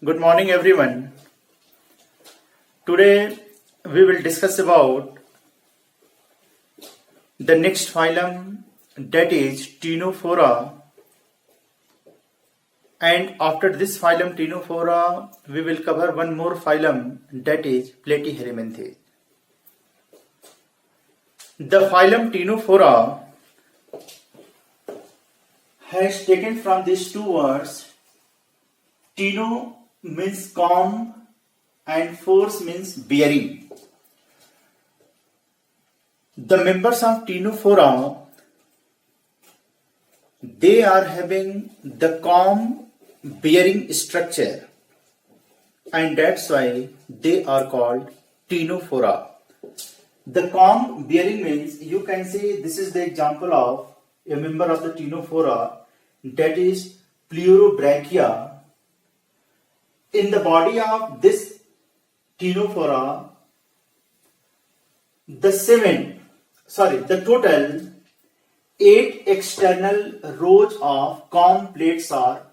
Good morning, everyone. Today we will discuss about the next phylum, that is Ctenophora, and after this phylum Ctenophora we will cover one more phylum, that is Platyhelminthes. The phylum Ctenophora has taken from these two words. Cteno means comb and force means bearing. The members of Ctenophora, they are having the comb bearing structure, and that's why they are called Ctenophora. The comb bearing means, you can say this is the example of a member of the Ctenophora, that is Pleurobrachia. In the body of this Ctenophora, the total 8 external rows of comb plates are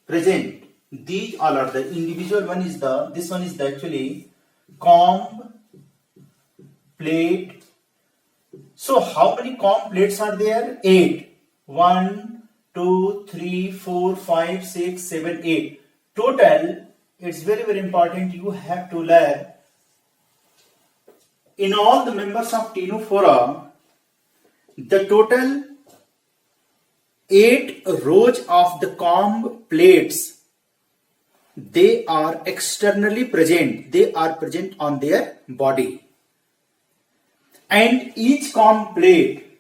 present. These all are the individual one is this one is actually comb plate. So how many comb plates are there? 8. 1, 2, 3, 4, 5, 6, 7, 8. Total, it's very important you have to learn. In all the members of Ctenophora, the total 8 rows of the comb plates, they are externally present. They are present on their body. And each comb plate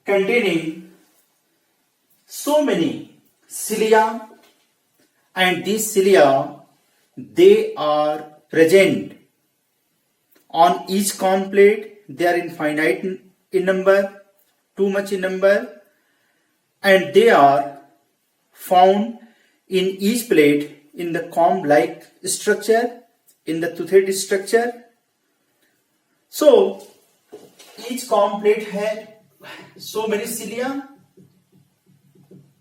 containing so many cilia, and these cilia, they are present on each comb plate. They are infinite in number, too much in number, and they are found in each plate in the comb-like structure, in the toothed structure. So each comb plate has so many cilia,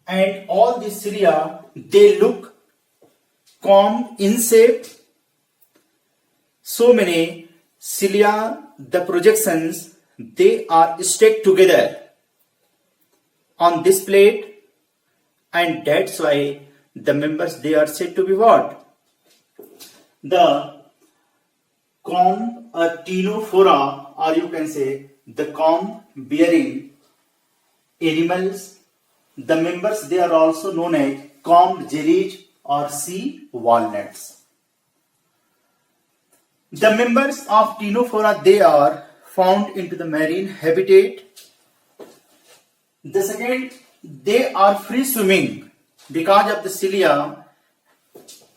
and all these cilia, they look comb in shape. So many cilia, the projections, they are stacked together on this plate, and that's why the members, they are said to be what? The comb Ctenophora, or you can say the comb bearing animals. The members, they are also known as comb jellies or sea walnuts. The members of Ctenophora, they are found into the marine habitat. The second, they are free swimming because of the cilia.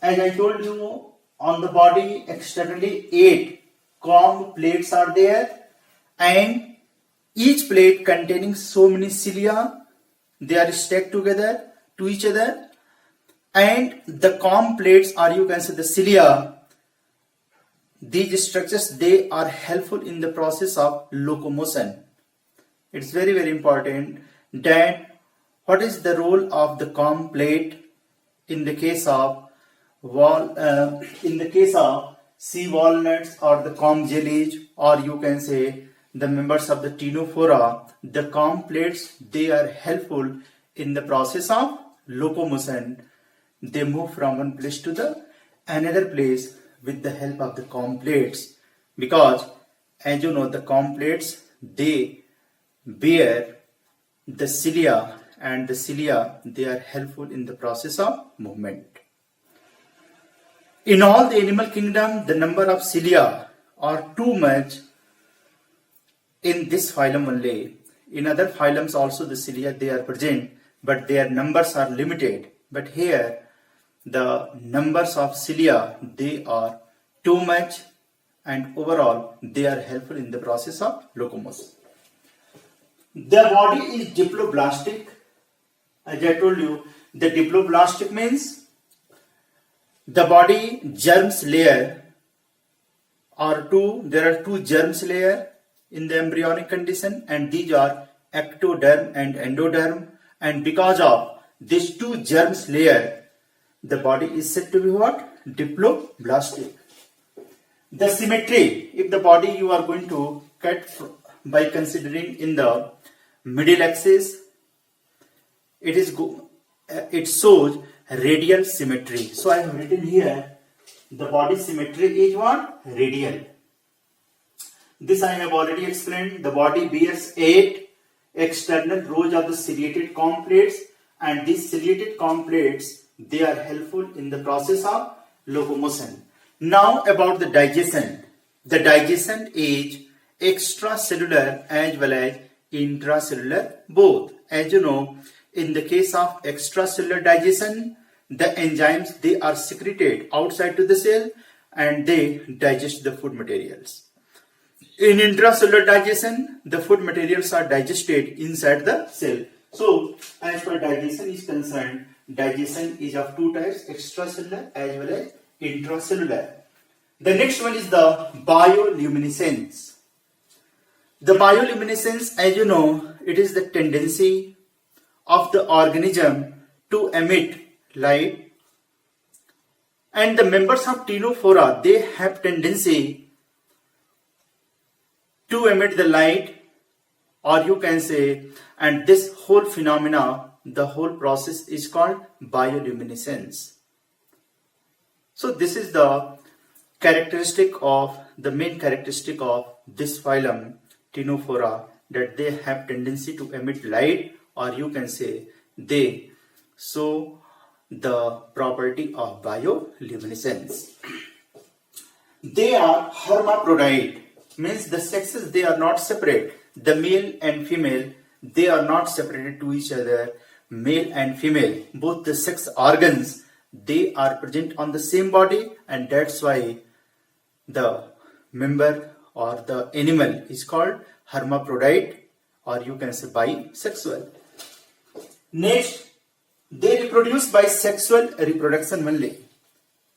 As I told you, on the body externally 8 comb plates are there, and each plate containing so many cilia, they are stacked together to each other, and the comb plates, or you can say the cilia, these structures, they are helpful in the process of locomotion. It's very important that what is the role of the comb plate in the case of sea walnuts or the comb jellies, or you can say the members of the Ctenophora. The comb plates, they are helpful in the process of locomotion. They move from one place to the another place with the help of the comb plates, because as you know, the comb plates, they bear the cilia, and the cilia, they are helpful in the process of movement. In all the animal kingdom, the number of cilia are too much in this phylum only. In other phylums also the cilia, they are present, but their numbers are limited. But here the numbers of cilia, they are too much, and overall they are helpful in the process of locomotion. The body is diploblastic. As I told you, the diploblastic means the body germs layer there are two germs layer in the embryonic condition, and these are ectoderm and endoderm, and because of these two germs layer, the body is said to be what? Diploblastic. The symmetry, if the body you are going to cut by considering in the middle axis, it shows radial symmetry. So I have written here the body symmetry is what? Radial. This I have already explained. The body bears 8 external rows of the ciliated comb plates, and these ciliated comb plates, they are helpful in the process of locomotion. Now about the digestion. The digestion is extracellular as well as intracellular both. As you know, in the case of extracellular digestion, the enzymes, they are secreted outside to the cell and they digest the food materials. In intracellular digestion, the food materials are digested inside the cell. So, as far as digestion is concerned, digestion is of two types, extracellular as well as intracellular. The next one is the bioluminescence. The bioluminescence, as you know, it is the tendency of the organism to emit light, and the members of Ctenophora, they have tendency to emit the light, or you can say, and this whole phenomena, the whole process is called bioluminescence. So this is the main characteristic of this phylum Ctenophora, that they have tendency to emit light, or you can say they show the property of bioluminescence. They are hermaphrodite, means the sexes, they are not separate. The male and female, they are not separated to each other. Male and female, both the sex organs, they are present on the same body, and that's why the member or the animal is called hermaphrodite, or you can say bisexual. Next, they reproduce by sexual reproduction only.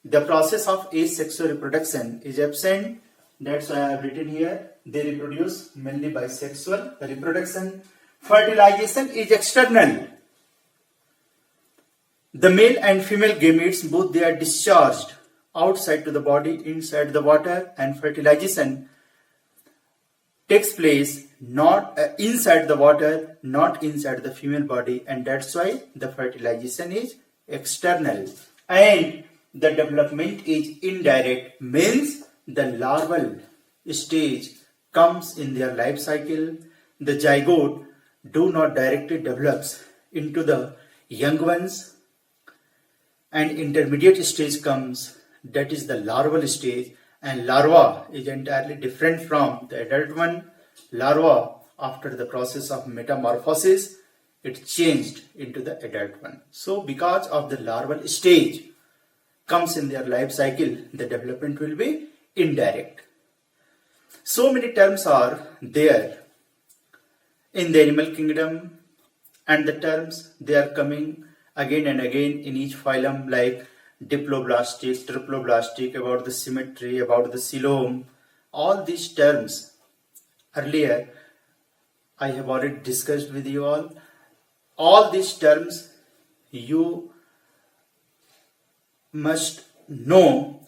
The process of asexual reproduction is absent. That's why I have written here, they reproduce mainly by sexual reproduction. Fertilization is external. The male and female gametes, both they are discharged outside to the body, inside the water, and fertilization takes place not inside the water, not inside the female body, and that's why the fertilization is external. And the development is indirect, means the larval stage comes in their life cycle. The zygote do not directly develops into the young ones, and intermediate stage comes, that is the larval stage, and larva is entirely different from the adult one. Larva, after the process of metamorphosis, it changed into the adult one. So because of the larval stage comes in their life cycle, the development will be indirect. So many terms are there in the animal kingdom, and the terms, they are coming again and again in each phylum, like diploblastic, triploblastic, about the symmetry, about the coelom. All these terms earlier I have already discussed with you all. All these terms you must know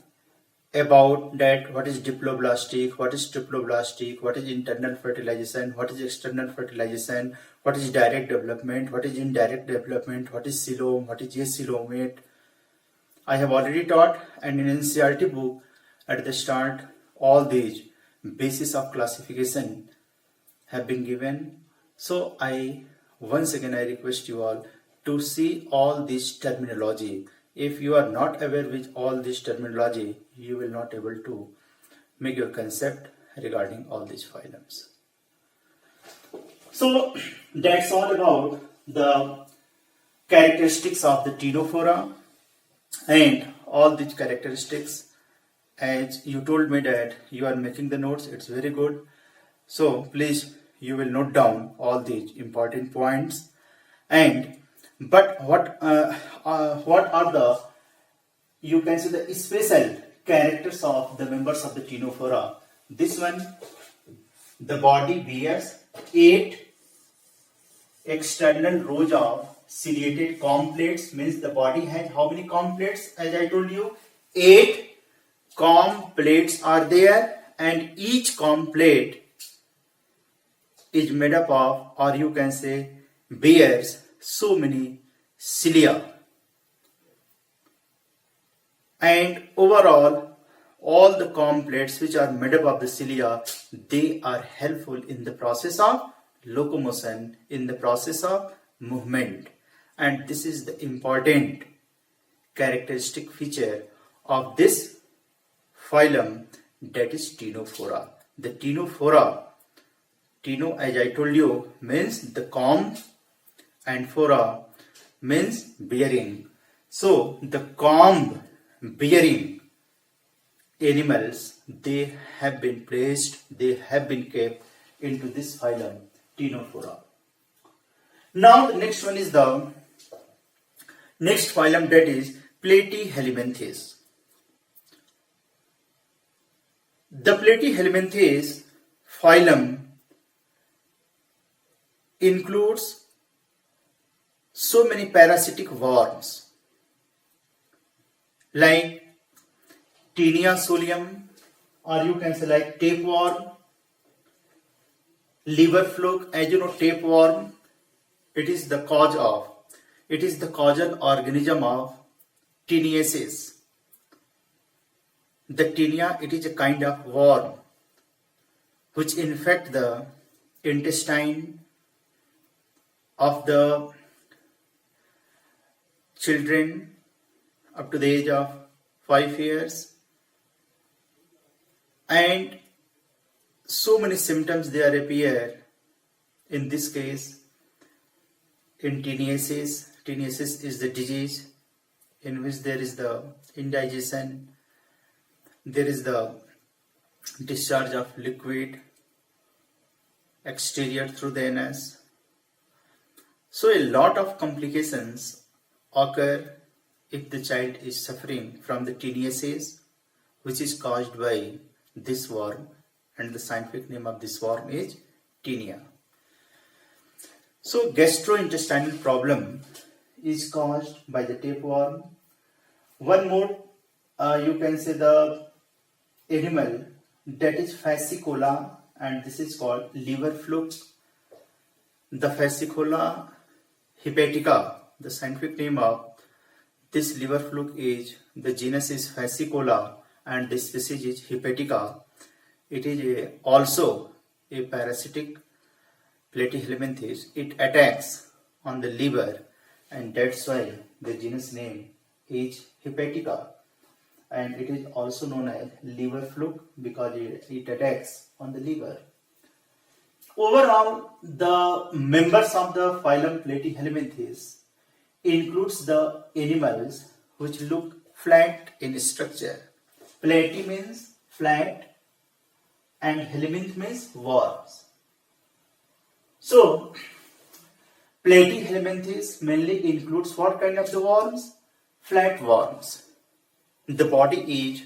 about, that what is diploblastic, what is triploblastic, what is internal fertilization, what is external fertilization, what is direct development, what is indirect development, what is coelom, what is acoelomate. I have already taught, and in NCERT book at the start, all these basis of classification have been given. So once again I request you all to see all this terminology. If you are not aware with all this terminology, you will not able to make your concept regarding all these phylums. So that's all about the characteristics of the Ctenophora, and all these characteristics, as you told me that you are making the notes, it's very good. So please, you will note down all these important points. But what are the, you can say, the special characters of the members of the Ctenophora? This one, the body bears 8 external rows of ciliated comb plates, means the body has how many comb plates? As I told you, 8 comb plates are there, and each comb plate is made up of, or you can say bears, so many cilia. And overall, all the comb plates which are made up of the cilia, they are helpful in the process of locomotion, in the process of movement. And this is the important characteristic feature of this phylum, that is Ctenophora. The Ctenophora, Cteno, as I told you, means the comb, and phora means bearing. So the comb bearing animals, they have been placed, they have been kept into this phylum Ctenophora. Now the next one is the next phylum, that is Platyhelminthes. The Platyhelminthes phylum includes so many parasitic worms like Taenia solium, or you can say like tapeworm, liver fluke. As you know, tapeworm, it is the causal organism of teniasis. The taenia, it is a kind of worm which infect the intestine of the children up to the age of 5 years, and so many symptoms there appear in this case in teniasis. Teniasis is the disease in which there is the indigestion, there is the discharge of liquid exterior through the anus. So a lot of complications occur if the child is suffering from the teniasis, which is caused by this worm, and the scientific name of this worm is Taenia. So gastrointestinal problem is caused by the tapeworm. One more, you can say the animal, that is Fascicola, and this is called liver fluke. The Fascicola hepatica, the scientific name of this liver fluke is, the genus is Fascicola and the species is hepatica. It is also a parasitic Platyhelminthes. It attacks on the liver, and that's why the genus name is hepatica, and it is also known as liver fluke because it attacks on the liver. Overall, the members of the phylum Platyhelminthes includes the animals which look flat in structure. Platy means flat and helminth means worms. So Platyhelminthes mainly includes what kind of the worms? Flat worms. The body is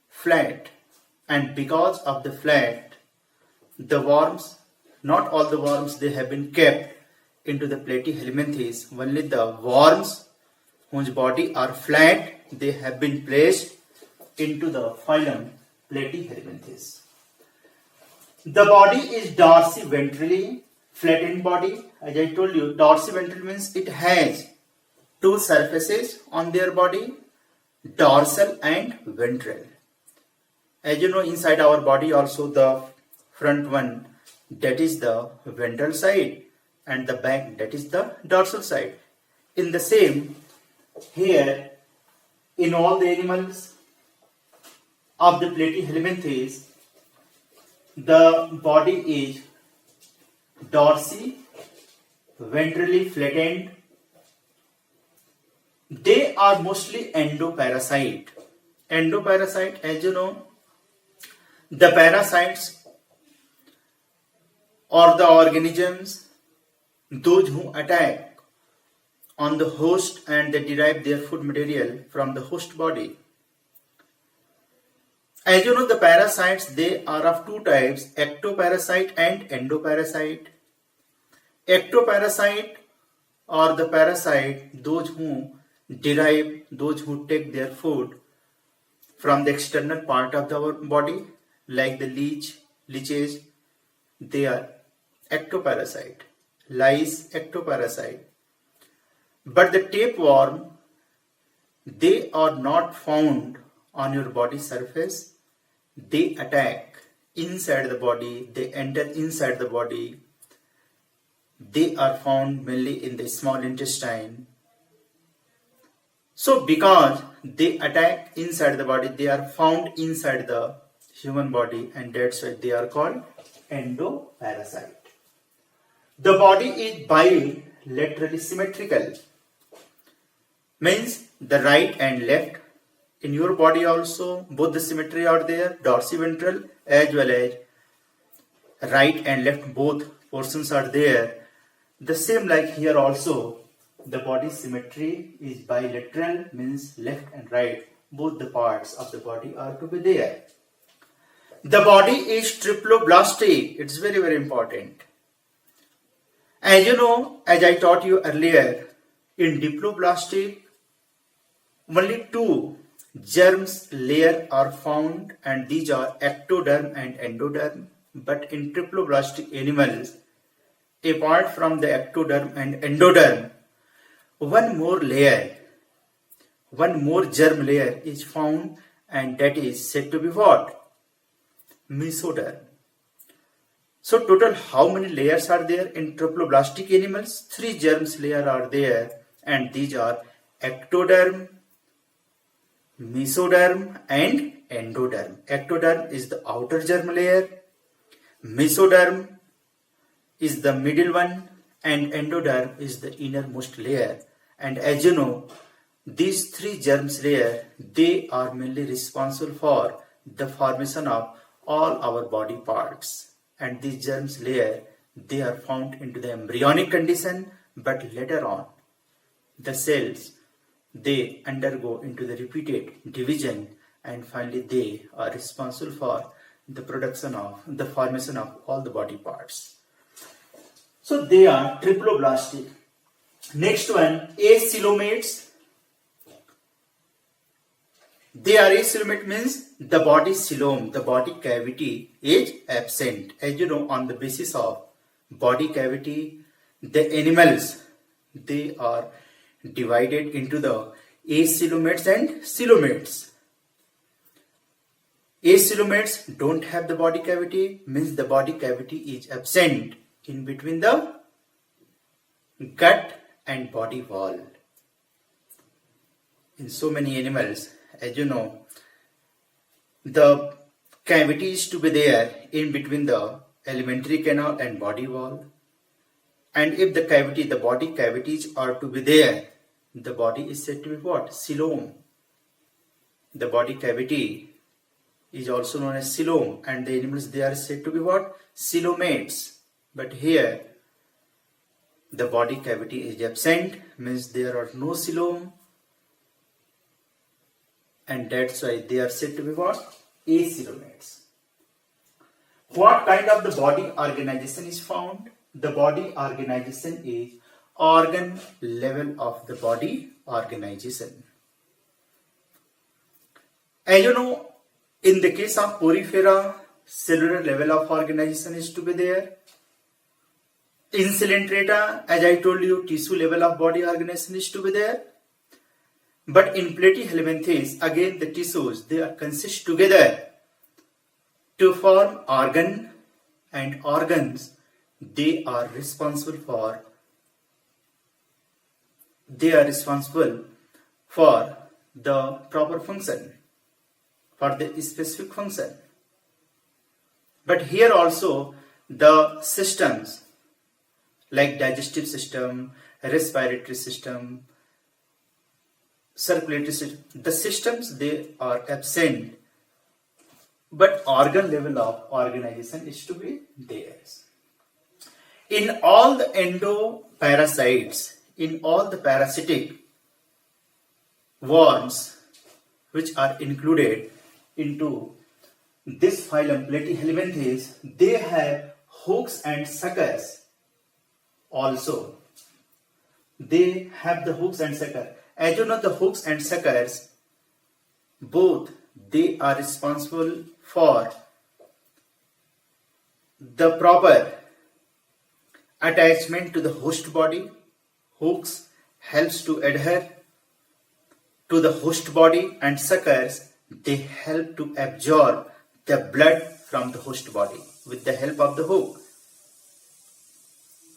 flat, and because of the flat, the worms, not all the worms, they have been kept into the Platyhelminthes. Only the worms whose body are flat, they have been placed into the phylum Platyhelminthes. The body is dorsiventrally flattened body. As I told you, dorsiventral means it has two surfaces on their body, dorsal and ventral. As you know, inside our body also the front one, that is the ventral side, and the back, that is the dorsal side. In the same, here in all the animals of the Platyhelminthes, the body is dorsi-ventrally flattened. They are mostly endoparasite. Endoparasite, as you know, the parasites or the organisms, those who attack on the host and they derive their food material from the host body. As you know, the parasites, they are of two types, ectoparasite and endoparasite. Ectoparasite or the parasite, those who take their food from the external part of the body, like the leeches, they are ectoparasite. Lice, ectoparasite. But the tapeworm, they are not found on your body surface. They attack inside the body, they enter inside the body. They are found mainly in the small intestine. So because they attack inside the body, they are found inside the human body, and that's why they are called endoparasite. The body is bilaterally symmetrical. Means the right and left. In your body also, both the symmetry are there, dorsiventral as well as right and left, both portions are there. The same like here also, the body symmetry is bilateral, means left and right, both the parts of the body are to be there. The body is triploblastic. It's very, very important. As you know, as I taught you earlier, in diploblastic, only two germs layer are found, and these are ectoderm and endoderm. But in triploblastic animals, apart from the ectoderm and endoderm, one more germ layer is found, and that is said to be what? Mesoderm. So total how many layers are there in triploblastic animals? 3 germs layer are there, and these are ectoderm, mesoderm and endoderm. Ectoderm is the outer germ layer, mesoderm is the middle one, and endoderm is the innermost layer. And as you know, these 3 germs layer, they are mainly responsible for the formation of all our body parts. And these germs layer, they are found into the embryonic condition, but later on the cells, they undergo into the repeated division, and finally they are responsible for the formation of all the body parts. So they are triploblastic. Next one, acoelomates. They are acoelomate, means the body coelom, the body cavity is absent. As you know, on the basis of body cavity, the animals, they are divided into the acoelomates and coelomates. Acoelomates don't have the body cavity, means the body cavity is absent in between the gut and body wall. In so many animals, as you know, the cavity is to be there in between the alimentary canal and body wall. And if the body cavities are to be there, the body is said to be what? Coelom. The body cavity is also known as coelom, and the animals, they are said to be what? Coelomates. But here, the body cavity is absent, means there are no coelom, and that's why they are said to be what? Acoelomates. What kind of the body organization is found? The body organization is organ level of the body organization. As you know, in the case of porifera, cellular level of organization is to be there. In Coelenterata, as I told you, tissue level of body organization is to be there. But in Platyhelminthes, again the tissues, they are consist together to form organ, and organs, they are responsible for the proper function, for the specific function. But here also the systems like digestive system, respiratory system, circulatory system, the systems, they are absent, but organ level of organization is to be there. In all the endoparasites, in all the parasitic worms which are included into this phylum Platyhelminthes, they have hooks and suckers also. they have the hooks and sucker. As you know, the hooks and suckers, both they are responsible for the proper attachment to the host body. Hooks helps to adhere to the host body, and suckers, they help to absorb the blood from the host body with the help of the hook.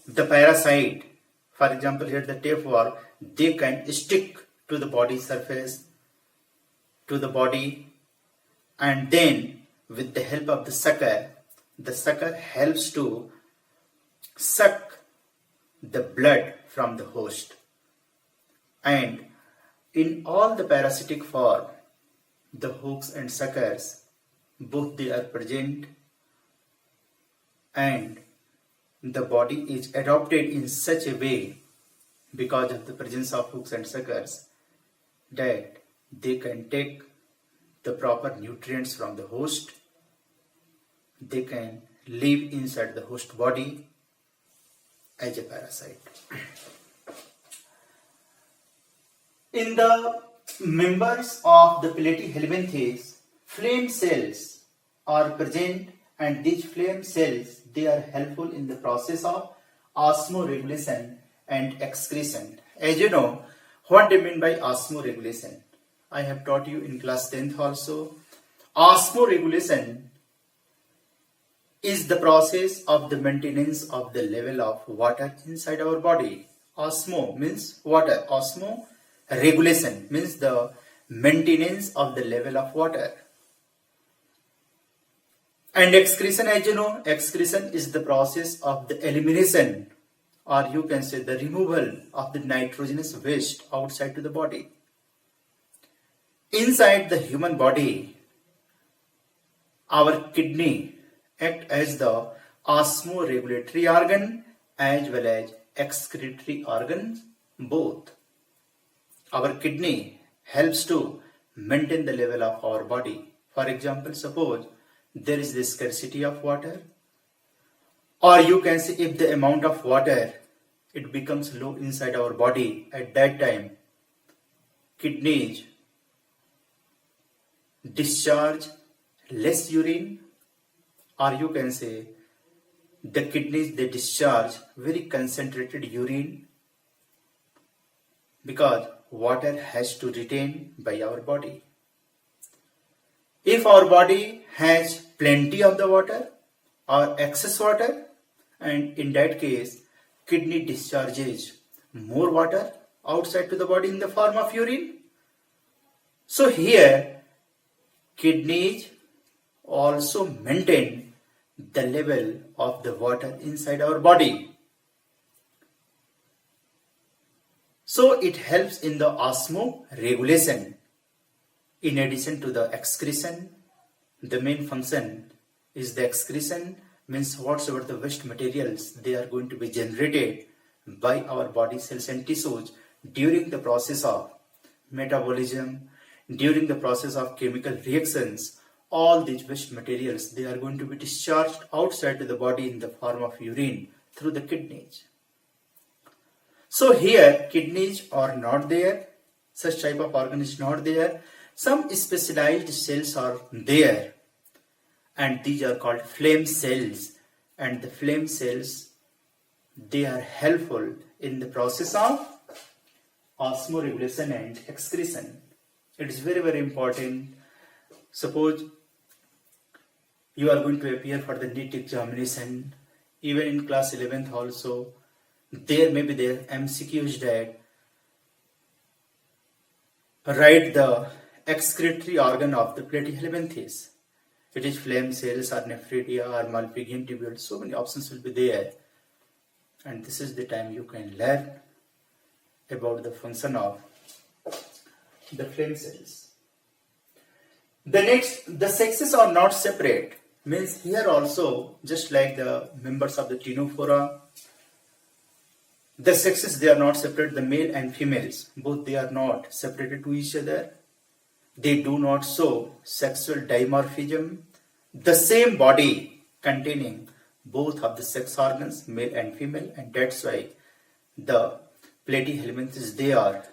The parasite, for example here the tapeworm, they can stick to the body surface, to the body, and then with the help of the sucker helps to suck the blood from the host. And in all the parasitic form, the hooks and suckers, both they are present, and the body is adapted in such a way because of the presence of hooks and suckers that they can take the proper nutrients from the host. They can live inside the host body as a parasite. In the members of the platyhelminthes, flame cells are present, and these flame cells, they are helpful in the process of osmoregulation and excretion. As you know, what they mean by osmoregulation, I have taught you in class 10th also. Osmoregulation is the process of the maintenance of the level of water inside our body. Osmo means water. Osmoregulation means the maintenance of the level of water. And excretion, as you know, excretion is the process of the elimination, or you can say the removal of the nitrogenous waste outside to the body. Inside the human body, our kidney act as the osmoregulatory organ as well as excretory organ both. Our kidney helps to maintain the level of our body. For example, suppose there is the scarcity of water, or you can say if the amount of water it becomes low inside our body, at that time kidneys discharge less urine, or you can say the kidneys they discharge very concentrated urine because water has to retain by our body. If our body has plenty of the water or excess water, and in that case kidney discharges more water outside to the body in the form of urine. So here kidneys also maintain the level of the water inside our body. So it helps in the osmoregulation. In addition to the excretion, the main function is the excretion, means whatsoever the waste materials they are going to be generated by our body cells and tissues during the process of metabolism, during the process of chemical reactions. All these waste materials they are going to be discharged outside to the body in the form of urine through the kidneys. So here kidneys are not there, such type of organ is not there. Some specialized cells are there, and these are called flame cells, and the flame cells they are helpful in the process of osmoregulation and excretion. It is very, very important. Suppose you are going to appear for the NEET examination, even in class 11th also, there may be their MCQs that write the excretory organ of the platyhelminthes. It is flame cells or nephridia or Malpighian tubules. So many options will be there, and this is the time you can learn about the function of the flame cells. The next, the sexes are not separate, means here also just like the members of the Ctenophora, the sexes they are not separate. The male and females both they are not separated to each other. They do not show sexual dimorphism. The same body containing both of the sex organs, male and female, and that's why the platyhelminthes, they are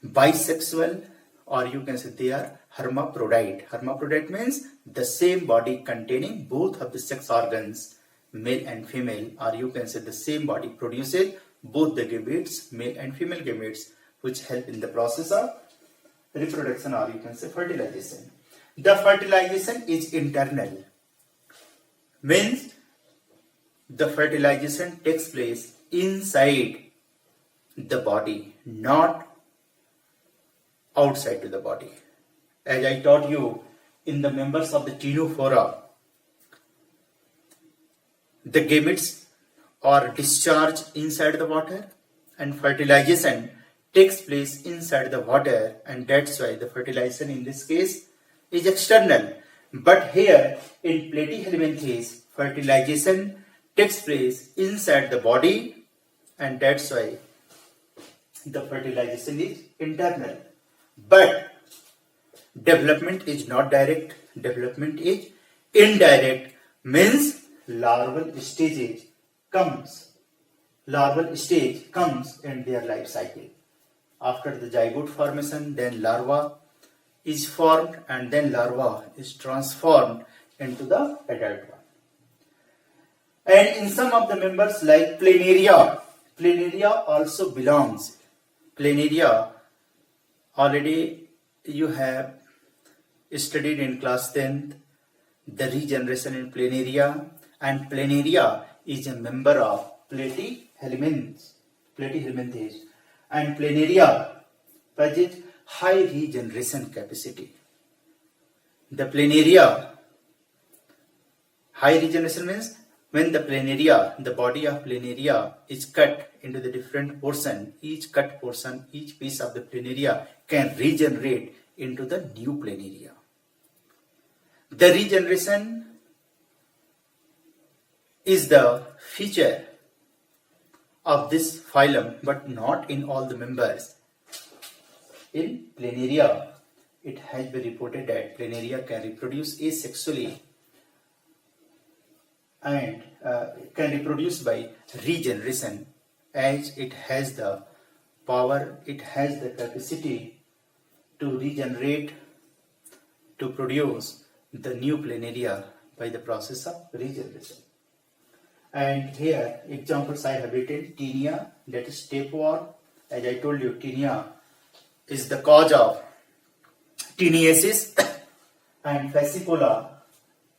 bisexual, or you can say they are hermaphrodite. Hermaphrodite means the same body containing both of the sex organs, male and female, or you can say the same body produces both the gametes, male and female gametes, which help in the process of reproduction, or you can say fertilization. The fertilization is internal, means the fertilization takes place inside the body, not outside to the body. As I taught you, in the members of the Ctenophora, the gametes are discharged inside the water and fertilization takes place inside the water, and that's why the fertilization in this case is external. But here in platyhelminthes, fertilization takes place inside the body, and that's why the fertilization is internal. But development is not direct, development is indirect, means larval stage comes in their life cycle. After the zygote formation, then larva is formed, and then larva is transformed into the adult one. And in some of the members like planaria also belongs. Planaria already you have studied in class 10th the regeneration in planaria, and planaria is a member of platyhelminthes, and planaria possess high regeneration capacity. The planaria, high regeneration means when the planaria, the body of planaria is cut into the different portion, each cut portion, each piece of the planaria can regenerate into the new planaria. The regeneration is the feature of this phylum, but not in all the members. In planaria, it has been reported that planaria can reproduce asexually and can reproduce by regeneration, as it has the power, it has the capacity to regenerate, to produce the new planaria by the process of regeneration. And here examples I have written: tinea, that is tapeworm. As I told you, tinea is the cause of teniasis, and fascicola,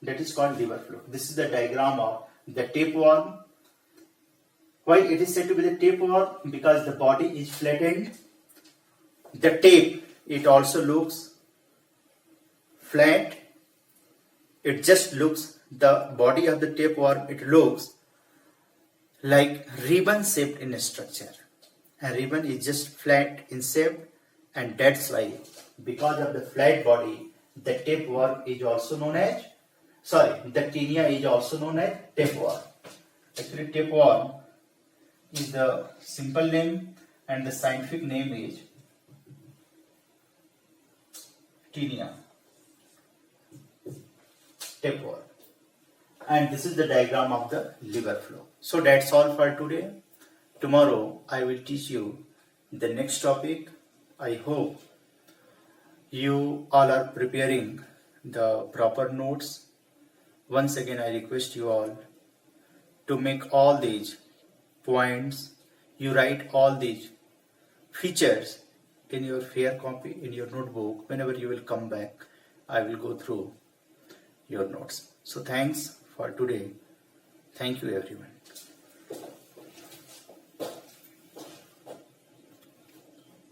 that is called liver fluke. This is the diagram of the tapeworm. Why it is said to be the tapeworm? Because the body is flattened. The tape, it also looks flat. It just looks, the body of the tapeworm, it looks like ribbon shaped in structure. A ribbon is just flat in shape, and that's why, because of the flat body, the tapeworm is also known as, the tinea is also known as tapeworm. Actually, tapeworm is the simple name, and the scientific name is tinea, tapeworm. And this is the diagram of the liver flow. So that's all for today. Tomorrow I will teach you the next topic. I hope you all are preparing the proper notes. Once again, I request you all to make all these points, you write all these features in your fair copy, in your notebook. Whenever you will come back, I will go through your notes. So thanks for today. Thank you everyone.